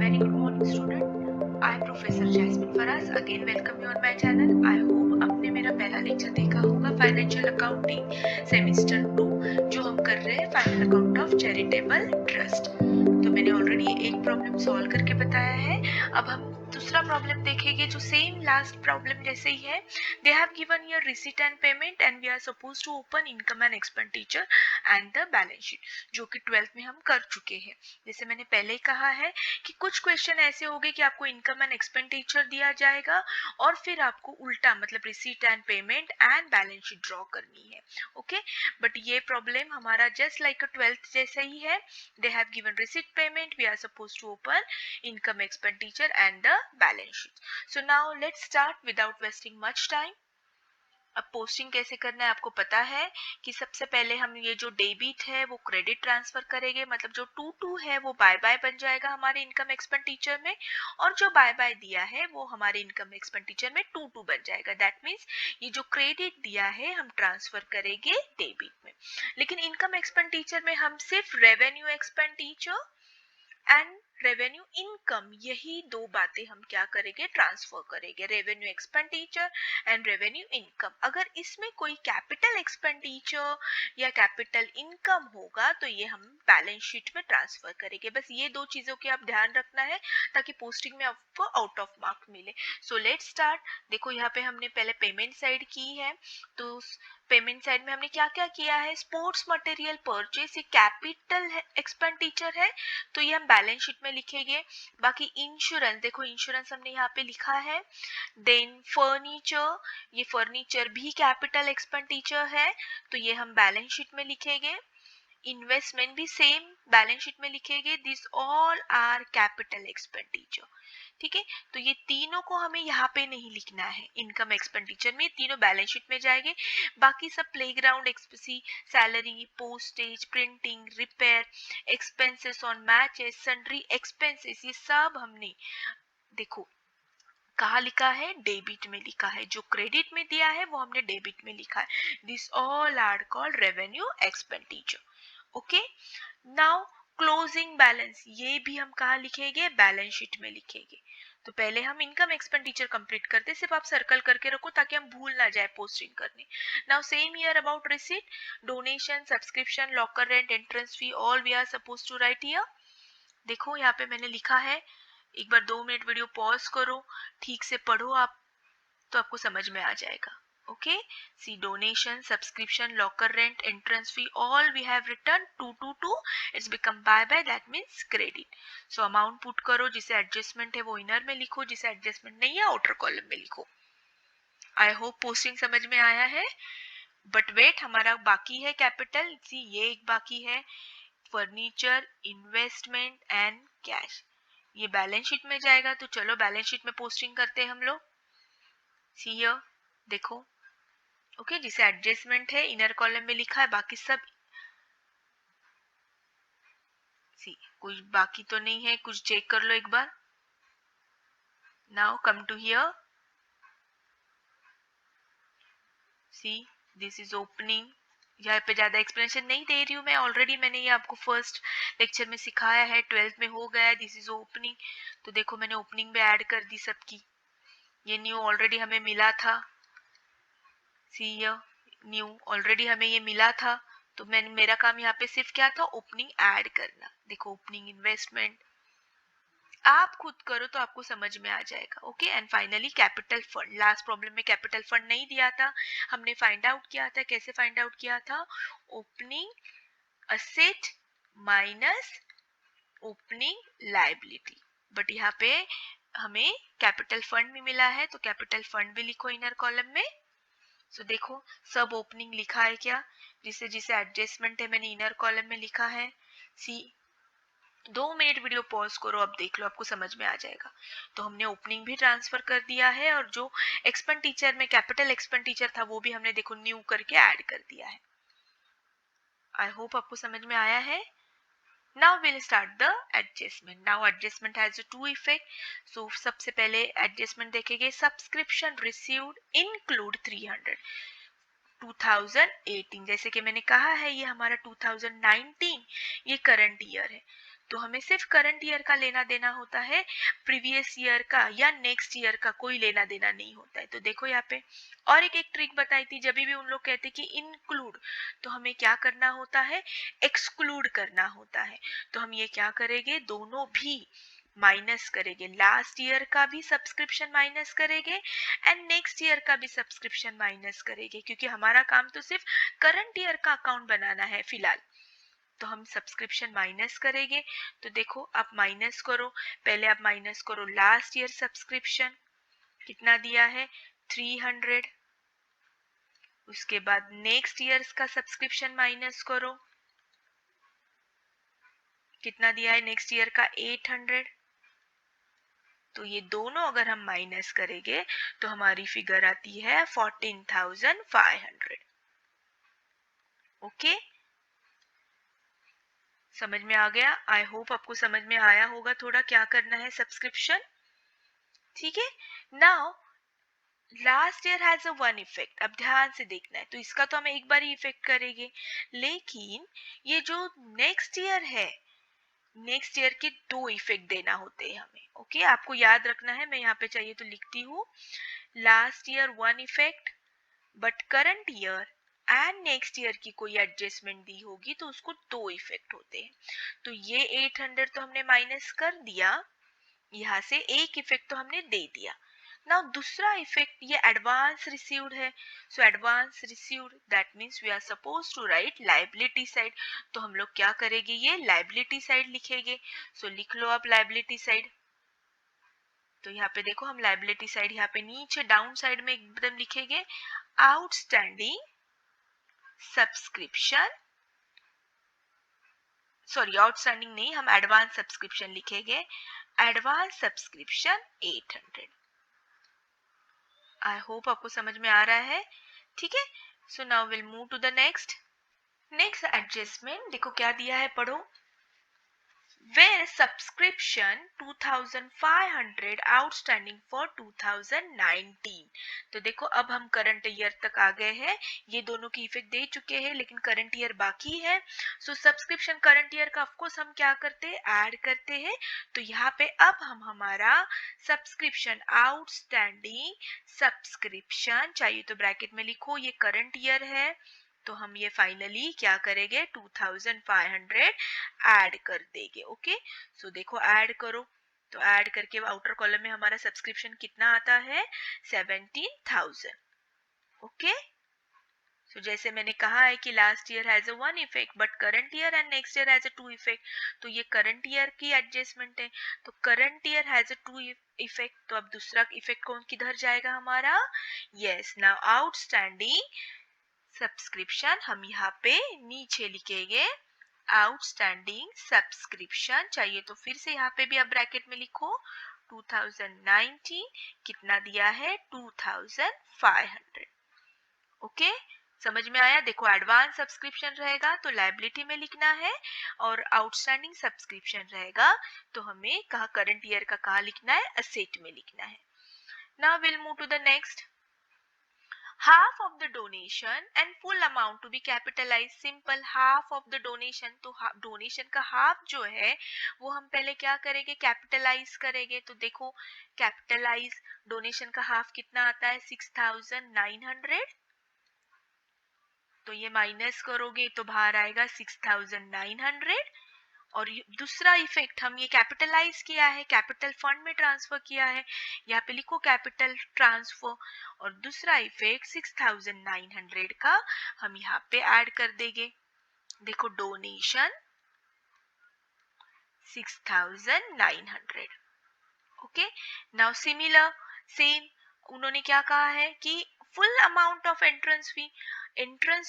very good morning student. I Professor Jasmine Faraz again welcome you on my channel. I hope आपने मेरा पहला lecture देखा होगा financial accounting semester 2 जो हम कर रहे हैं final account of charitable trust. तो मैंने ऑलरेडी एक प्रॉब्लम सॉल्व करके बताया है। अब हम दूसरा प्रॉब्लम देखेंगे जो सेम लास्ट प्रॉब्लम जैसे ही है। They have given your receipt and payment and we are suppose to open income and expenditure and the balance sheet, जो कि 12th में हम कर चुके हैं। जैसे मैंने पहले ही कहा है कि कुछ क्वेश्चन ऐसे होंगे कि आपको इनकम एंड एक्सपेंडिचर दिया जाएगा और फिर आपको उल्टा मतलब receipt and payment and balance sheet draw करनी है। ओके, बट ये प्रॉब्लम हमारा जस्ट लाइक 12th जैसा ही है। They have given receipt payment, we are suppose to open income expenditure and the balance sheet. So now let's start without wasting much time. अब posting कैसे करना है आपको पता है कि सबसे पहले हम ये जो डेबिट है वो क्रेडिट ट्रांसफर करेंगे, मतलब जो 2 है वो बाय बाय बन जाएगा हमारे इनकम एक्सपेंडिचर में, और जो बाय बाय दिया है वो हमारे इनकम एक्सपेंडिचर में 2 बन जाएगा। दैट मीन्स ये जो क्रेडिट दिया है हम ट्रांसफर करेंगे डेबिट में। लेकिन इनकम एक्सपेंडिचर में हम सिर्फ revenue expenditure and revenue income, यही दो बातें हम क्या करेंगे, ट्रांसफर करेंगे, revenue expenditure and revenue income. अगर इसमें कोई कैपिटल एक्सपेंडिचर या कैपिटल इनकम होगा तो ये हम बैलेंस शीट में ट्रांसफर करेंगे। बस ये दो चीजों की आप ध्यान रखना है ताकि पोस्टिंग में आपको आउट ऑफ मार्क मिले। So let's start. देखो यहाँ पे हमने पहले पेमेंट साइड की है, तो पेमेंट साइड में हमने क्या क्या किया है, स्पोर्ट्स मटेरियल परचेस, ये कैपिटल एक्सपेंडिचर है तो ये हम बैलेंस शीट में लिखेंगे। बाकी इंश्योरेंस, देखो इंश्योरेंस हमने यहाँ पे लिखा है। देन फर्नीचर, ये फर्नीचर भी कैपिटल एक्सपेंडिचर है तो ये हम बैलेंस शीट में लिखेंगे। इन्वेस्टमेंट भी सेम बैलेंस शीट में लिखेंगे। This all are capital expenditure. ठीक है, तो ये तीनों को हमें यहाँ पे नहीं लिखना है इनकम एक्सपेंडिचर में, तीनों बैलेंस शीट में जाएंगे। बाकी सब playground एक्सपेंसी, salary, postage, printing, repair, expenses on matches, sundry expenses, ये सब हमने देखो कहा लिखा है, डेबिट में लिखा है। जो क्रेडिट में दिया है वो हमने डेबिट में लिखा है। This all are called revenue expenditure. Okay, now closing balance, ये भी हम कहा लिखेंगे, बैलेंस शीट में लिखेंगे। तो पहले हम इनकम एक्सपेंडिचर कंप्लीट करते, सिर्फ आप सर्कल करके रखो ताकि हम भूल ना जाए पोस्टिंग करने। Now same here about receipt, donation, subscription, locker rent, entrance fee, all we are suppose to write here. देखो यहाँ पे मैंने लिखा है, एक बार 2 मिनट वीडियो पॉज करो, ठीक से पढ़ो आप, तो आपको समझ में आ जाएगा। Okay, see donation, subscription, locker rent, entrance fee, all we have return 222, it's become by by, that means credit. So amount put करो, जिसे एडजस्टमेंट है वो इनर में लिखो, जिसे एडजस्टमेंट नहीं है आउटर कॉलम में लिखो। आई होप पोस्टिंग समझ में आया है। बट वेट, हमारा बाकी है कैपिटल, सी ये एक बाकी है, फर्नीचर, इन्वेस्टमेंट एंड कैश। ये बैलेंस शीट में जाएगा, तो चलो बैलेंस शीट में पोस्टिंग करते हैं हम लोग। सी हियर, देखो ओके, जिसे एडजस्टमेंट है इनर कॉलम में लिखा है, बाकी सब सी, कुछ बाकी तो नहीं है, कुछ चेक कर लो एक बार। Now come to here, see this is opening. यहाँ पे ज्यादा एक्सप्लेनेशन नहीं दे रही हूँ मैं, ऑलरेडी मैंने ये आपको फर्स्ट लेक्चर में सिखाया है, 12th में हो गया है। दिस इज ओपनिंग, तो देखो मैंने ओपनिंग में ऐड कर दी सबकी। ये न्यू ऑलरेडी हमें मिला था, सी न्यू ऑलरेडी हमें ये मिला था, तो मैंने मेरा काम यहाँ पे सिर्फ क्या था, ओपनिंग ऐड करना। देखो ओपनिंग, इन्वेस्टमेंट, आप खुद करो तो आपको समझ में आ जाएगा। Okay, and finally capital fund, last problem में कैपिटल फंड नहीं दिया था, हमने फाइंड आउट किया था। कैसे फाइंड आउट किया था, opening asset minus opening liability. But यहाँ पे हमें कैपिटल फंड भी मिला है, तो कैपिटल फंड भी लिखो इनर कॉलम में। सो देखो सब ओपनिंग लिखा है क्या, जिसे जिसे एडजस्टमेंट है मैंने इनर कॉलम में लिखा है। सी 2 मिनट वीडियो पॉज करो, अब देख लो आपको समझ में आ जाएगा। तो हमने ओपनिंग भी ट्रांसफर कर दिया है, और जो एक्सपेंडिचर में कैपिटल एक्सपेंडिचर था वो भी हमने देखो न्यू करके ऐड कर दिया है। आई होप आपको समझ में आया है। Now we'll start the adjustment. Now adjustment has a two effect. So सबसे पहले adjustment देखेंगे, subscription received include 300, 2018, जैसे कि मैंने कहा है ये हमारा 2019, ये करंट ईयर है, तो हमें सिर्फ करंट ईयर का लेना देना होता है, प्रीवियस ईयर का या नेक्स्ट ईयर का कोई लेना देना नहीं होता है। तो देखो यहाँ पे और एक ट्रिक बताई थी, जब भी उन लोग कहते कि इंक्लूड, तो हमें क्या करना होता है, एक्सक्लूड करना होता है। तो हम ये क्या करेंगे, दोनों भी माइनस करेंगे, लास्ट ईयर का भी सब्सक्रिप्शन माइनस करेंगे एंड नेक्स्ट ईयर का भी सब्सक्रिप्शन माइनस करेंगे, क्योंकि हमारा काम तो सिर्फ करंट ईयर का अकाउंट बनाना है फिलहाल। तो हम सब्सक्रिप्शन माइनस करेंगे। तो देखो आप माइनस करो, पहले आप माइनस करो लास्ट ईयर सब्सक्रिप्शन, कितना दिया है 300, उसके बाद नेक्स्ट ईयर का सब्सक्रिप्शन माइनस करो, कितना दिया है नेक्स्ट ईयर का 800। तो ये दोनों अगर हम माइनस करेंगे तो हमारी फिगर आती है 14,500। ओके, समझ में आ गया? आई होप आपको समझ में आया होगा थोड़ा क्या करना है सब्सक्रिप्शन। ठीक है, now last year has a one effect, अब ध्यान से देखना है। तो इसका तो हम एक बार ही इफेक्ट करेंगे, लेकिन ये जो नेक्स्ट ईयर है, नेक्स्ट ईयर के दो इफेक्ट देना होते हैं हमें। ओके, आपको याद रखना है, मैं यहाँ पे चाहिए तो लिखती हूँ, last year one effect but current year and next year की कोई एडजस्टमेंट दी होगी तो उसको दो इफेक्ट होते हैं। तो ये 800 तो हमने माइनस कर दिया, यहाँ से एक इफेक्ट तो हमने दे दिया। नाउ दूसरा इफेक्ट ये एडवांस रिसीव्ड है, so advance received that means we are suppose to write liability side. तो हम लोग क्या करेंगे, ये लायबिलिटी साइड लिखेंगे। सो लिख लो आप लायबिलिटी साइड। तो यहाँ पे देखो हम लायबिलिटी साइड यहाँ पे नीचे डाउन साइड में एकदम लिखेंगे आउटस्टैंडिंग सब्सक्रिप्शन, सॉरी आउटस्टैंडिंग नहीं, हम एडवांस सब्सक्रिप्शन लिखेंगे, एडवांस सब्सक्रिप्शन 800। आई होप आपको समझ में आ रहा है। ठीक है, so now will move to the next adjustment. देखो क्या दिया है, पढ़ो। where subscription 2500 outstanding for 2019। तो देखो अब हम करंट ईयर तक आ गए हैं, ये दोनों की इफेक्ट दे चुके हैं लेकिन करंट ईयर बाकी है। सो सब्सक्रिप्शन करंट ईयर का ऑफकोर्स हम क्या करते हैं, ऐड करते हैं। तो यहाँ पे अब हम हमारा सब्सक्रिप्शन आउटस्टैंडिंग सब्सक्रिप्शन, चाहिए तो ब्रैकेट में लिखो, ये करंट ईयर है, तो हम ये फाइनली क्या करेंगे 2500 ऐड कर देंगे। ओके, सो देखो ऐड करो, तो ऐड करके आउटर कॉलम में हमारा सब्सक्रिप्शन कितना आता है 17,000। ओके, सो जैसे मैंने कहा है कि last year has a one effect but current year and next year has a two effect, तो ये करंट ईयर की एडजस्टमेंट है। तो current year has a two effect, तो अब दूसरा इफेक्ट कौन किधर जाएगा हमारा, यस नाउ आउटस्टैंडिंग सब्सक्रिप्शन, हम यहाँ पे नीचे लिखेंगे आउटस्टैंडिंग सब्सक्रिप्शन, चाहिए तो फिर से यहाँ पे भी आप ब्रैकेट में लिखो 2019, कितना दिया है 2500। ओके, समझ में आया? देखो एडवांस सब्सक्रिप्शन रहेगा तो लायबिलिटी में लिखना है, और आउटस्टैंडिंग सब्सक्रिप्शन रहेगा तो हमें कहा करंट ईयर का कहा लिखना है, असेट में लिखना है। Now will move to the next. half of the donation and full amount to be capitalized, simple half of the donation, तो डोनेशन का हाफ जो है वो हम पहले क्या करेंगे, कैपिटलाइज करेंगे। तो देखो कैपिटलाइज डोनेशन का हाफ कितना आता है 6,900, तो ये माइनस करोगे तो बाहर आएगा 6,900। और दूसरा इफेक्ट हम ये कैपिटलाइज किया है, कैपिटल फंड में ट्रांसफर किया है, यहाँ पे लिखो कैपिटल ट्रांसफर। और दूसरा इफेक्ट 6,900 का हम यहाँ पे ऐड कर देंगे। देखो donation 6,900। Okay, now similar same उन्होंने क्या कहा है कि full amount of entrance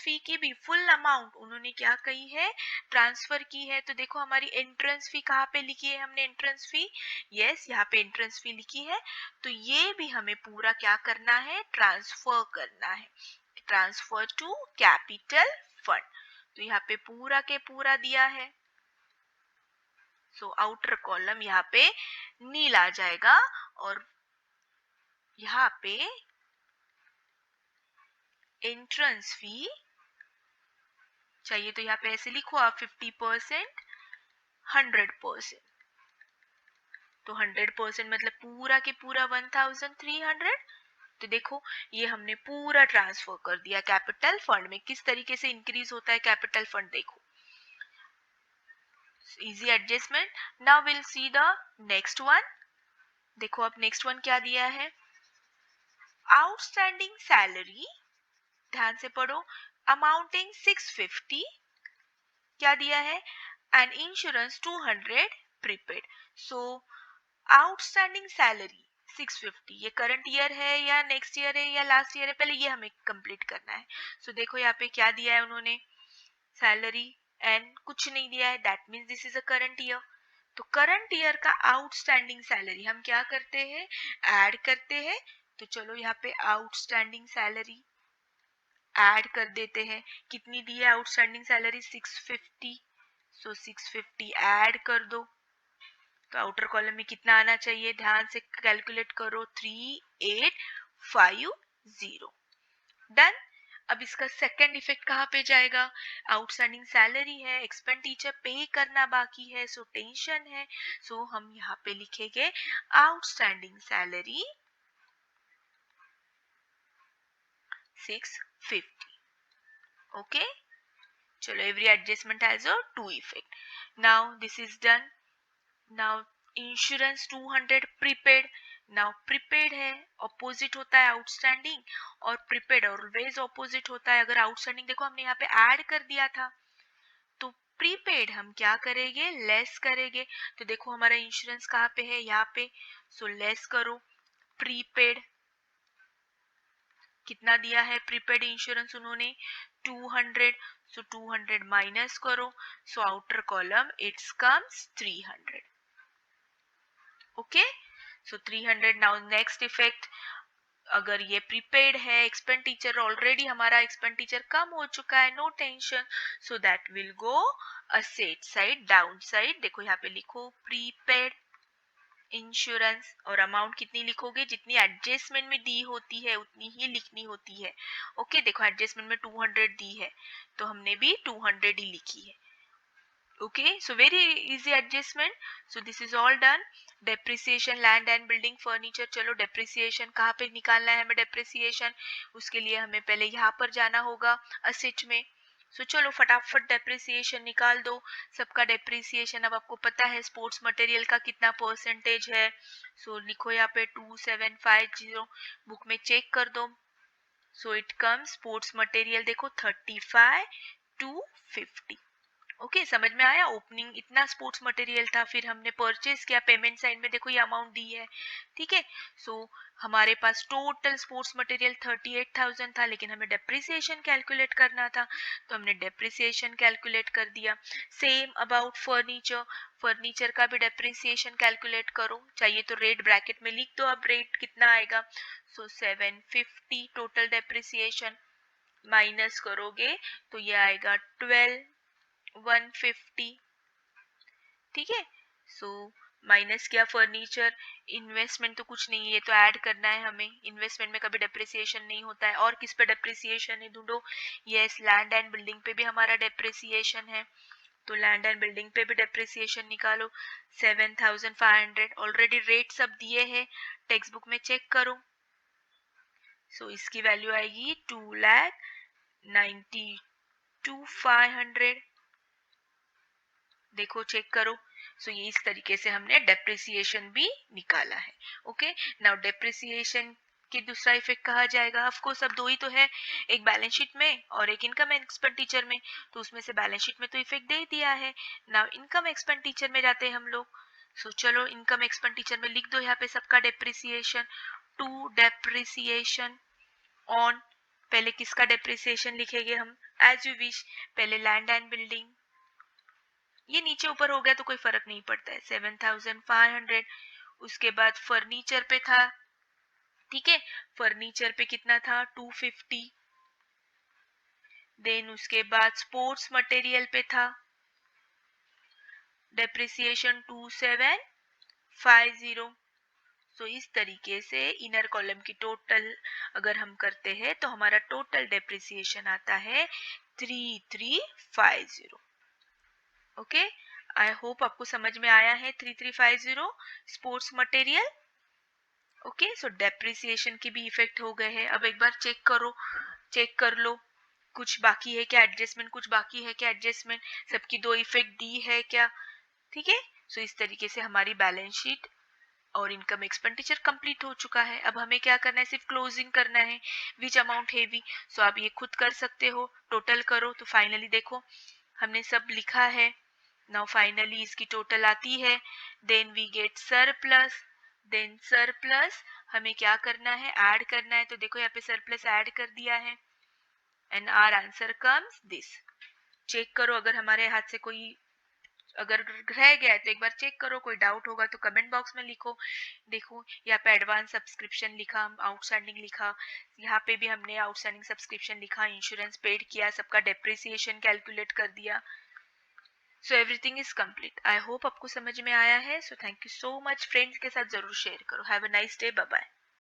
fee की भी फुल अमाउंट उन्होंने क्या कही है, ट्रांसफर की है। तो देखो हमारी एंट्रेंस फी कहाँ पे लिखी है हमने, एंट्रेंस फी, यस यहाँ पे एंट्रेंस फी लिखी है। तो ये भी हमें पूरा क्या करना है, ट्रांसफर करना है, ट्रांसफर टू कैपिटल फंड। तो यहाँ पे पूरा के पूरा दिया है, सो आउटर कॉलम यहाँ पे नील आ जाएगा, और यहाँ पे एंट्रेंस फी, चाहिए तो यहाँ पे ऐसे लिखो आप 50%, 100%। तो 100% मतलब पूरा के पूरा 1300। तो देखो ये हमने पूरा ट्रांसफर कर दिया कैपिटल फंड में। किस तरीके से इंक्रीज होता है कैपिटल फंड, देखो easy adjustment. Now will see the next one. देखो अब नेक्स्ट वन क्या दिया है, आउटस्टैंडिंग सैलरी, ध्यान से पढ़ो, अमाउंटिंग 650 क्या दिया है, and insurance 200 prepaid. So outstanding salary 650, ये करंट ईयर है या नेक्स्ट ईयर है या लास्ट ईयर है, पहले ये हमें कंप्लीट करना है। सो देखो यहाँ पे क्या दिया है उन्होंने, सैलरी एंड कुछ नहीं दिया है, that means this is a current year. तो करंट ईयर का आउटस्टैंडिंग सैलरी हम क्या करते हैं, ऐड करते हैं। तो चलो यहाँ पे आउटस्टैंडिंग सैलरी ऐड कर देते हैं। कितनी दी है आउटस्टैंडिंग सैलरी, 650। सो 650 ऐड कर दो। तो आउटर कॉलम में कितना आना चाहिए, ध्यान से कैलकुलेट करो, 3850। डन। अब इसका सेकंड इफेक्ट कहाँ पे जाएगा, आउटस्टैंडिंग सैलरी है, एक्सपेंडिचर पे करना बाकी है, सो टेंशन है। सो हम यहाँ पे लिखेंगे आउटस्टैंडिंग सैलरी 650। ओके, चलो every adjustment has a two effect. Now this is done. Now insurance 200 prepaid. Now prepaid है, ऑपोजिट होता है आउटस्टैंडिंग, और प्रीपेड ऑलवेज ऑपोजिट होता है। अगर आउटस्टैंडिंग देखो हमने यहाँ पे ऐड कर दिया था, तो प्रीपेड हम क्या करेंगे, लेस करेंगे। तो देखो हमारा इंश्योरेंस कहाँ पे है, यहाँ पे। सो लेस करो प्रीपेड, कितना दिया है प्रीपेड इंश्योरेंस उन्होंने, 200। सो 200 माइनस करो, so outer column it's comes 300। Okay, so 300। Now next effect, अगर ये प्रीपेड है, एक्सपेंडिचर ऑलरेडी हमारा एक्सपेंडिचर कम हो चुका है, no tension, so that will go asset side, down side. देखो यहाँ पे लिखो प्रीपेड इंश्योरेंस, और अमाउंट कितनी लिखोगे, जितनी एडजस्टमेंट में दी होती है उतनी ही लिखनी होती है। ओके, देखो एडजस्टमेंट में 200 दी है, तो हमने भी 200 ही लिखी है। Okay, so very easy adjustment. So this is all done. Depreciation, land and building furniture. चलो depreciation कहाँ पे निकालना है हमें, depreciation उसके लिए हमें पहले यहाँ पर जाना होगा असेट में। सो चलो फटाफट डेप्रिसिएशन निकाल दो। सबका डेप्रिसिएशन अब आपको पता है, स्पोर्ट्स मटेरियल का कितना परसेंटेज है। सो लिखो यहाँ पे 2750, बुक में चेक कर दो। So it comes sports material देखो 35,250। ओके, समझ में आया, ओपनिंग इतना स्पोर्ट्स मटेरियल था, फिर हमने परचेज किया, पेमेंट साइड में देखो ये अमाउंट दी है। ठीक है, सो हमारे पास टोटल स्पोर्ट्स मटेरियल 38,000 था, लेकिन हमें डेप्रिसिएशन कैलकुलेट करना था, तो हमने डेप्रिसिएशन कैलकुलेट कर दिया। सेम अबाउट फर्नीचर, फर्नीचर का भी डेप्रिसिएशन कैलकुलेट करो, चाहिए तो रेट ब्रैकेट में लिख दो, अब रेट कितना आएगा। सो 750 टोटल डेप्रिसिएशन, माइनस करोगे तो ये आएगा 150। ठीक है, सो माइनस किया फर्नीचर, इन्वेस्टमेंट तो कुछ नहीं है, ये तो ऐड करना है हमें, इन्वेस्टमेंट में कभी डेप्रिसिएशन नहीं होता है। और किस पे डेप्रिसिएशन है ढूंढो, यस लैंड एंड बिल्डिंग पे भी हमारा डेप्रिसिएशन है, तो लैंड एंड बिल्डिंग पे भी डेप्रिसिएशन निकालो। 7,500 ऑलरेडी रेट सब दिए हैं, टेक्स्ट बुक में चेक करो। सो इसकी वैल्यू आएगी 2,92,500। देखो चेक करो। सो ये इस तरीके से हमने डेप्रिसिएशन भी निकाला है। ओके, नाउ डेप्रिसिएशन की दूसरा इफेक्ट कहा जाएगा, ऑफ कोर्स अब दो ही तो है, एक बैलेंस शीट में और एक इनकम एक्सपेंडिचर में, तो उसमें से बैलेंस शीट में तो इफेक्ट दे ही दिया है। नाउ इनकम एक्सपेंडिचर में जाते हैं हम लोग। सो चलो इनकम एक्सपेंडिचर में लिख दो यहाँ पे सबका डेप्रिसिएशन, टू डेप्रिसिएशन ऑन, पहले किसका डेप्रिसिएशन लिखेंगे हम, एज यू विश, पहले लैंड एंड बिल्डिंग, ये नीचे ऊपर हो गया तो कोई फर्क नहीं पड़ता है, 7,500। उसके बाद फर्नीचर पे था, ठीक है, फर्नीचर पे कितना था 250। देन उसके बाद स्पोर्ट्स मटेरियल पे था डेप्रिसिएशन 2750। सो इस तरीके से इनर कॉलम की टोटल अगर हम करते हैं तो हमारा टोटल डेप्रिसिएशन आता है 3350। ओके, आई होप आपको समझ में आया है 3350 स्पोर्ट्स मटेरियल। ओके, सो डेप्रिसिएशन की भी इफेक्ट हो गए हैं। अब एक बार चेक कर लो कुछ बाकी है क्या एडजस्टमेंट, कुछ बाकी है क्या एडजस्टमेंट, सबकी दो इफेक्ट दी है क्या। ठीक है, सो इस तरीके से हमारी बैलेंस शीट और इनकम एक्सपेंडिचर कंप्लीट हो चुका है। अब हमें क्या करना है, सिर्फ क्लोजिंग करना है। विच अमाउंट हेवी, सो आप ये खुद कर सकते हो, टोटल करो तो फाइनली देखो हमने सब लिखा है। नाउ फाइनली इसकी टोटल आती है, then we get surplus. Then surplus हमें क्या करना है, ऐड करना है। तो देखो यहाँ पे सरप्लस ऐड कर दिया है and our answer comes this. Check करो अगर हमारे हाथ से कोई अगर रह गया है तो एक बार चेक करो, कोई डाउट होगा तो कमेंट बॉक्स में लिखो। देखो यहाँ पे एडवांस सब्सक्रिप्शन लिखा, आउटस्टैंडिंग लिखा, यहाँ पे भी हमने आउटस्टैंडिंग सब्सक्रिप्शन लिखा, इंश्योरेंस पेड किया, सबका डेप्रिसिएशन कैलकुलेट कर दिया। So everything is complete. I hope आपको समझ में आया है। So thank you so much. Friends के साथ जरूर शेयर करो। Have a nice day, bye bye.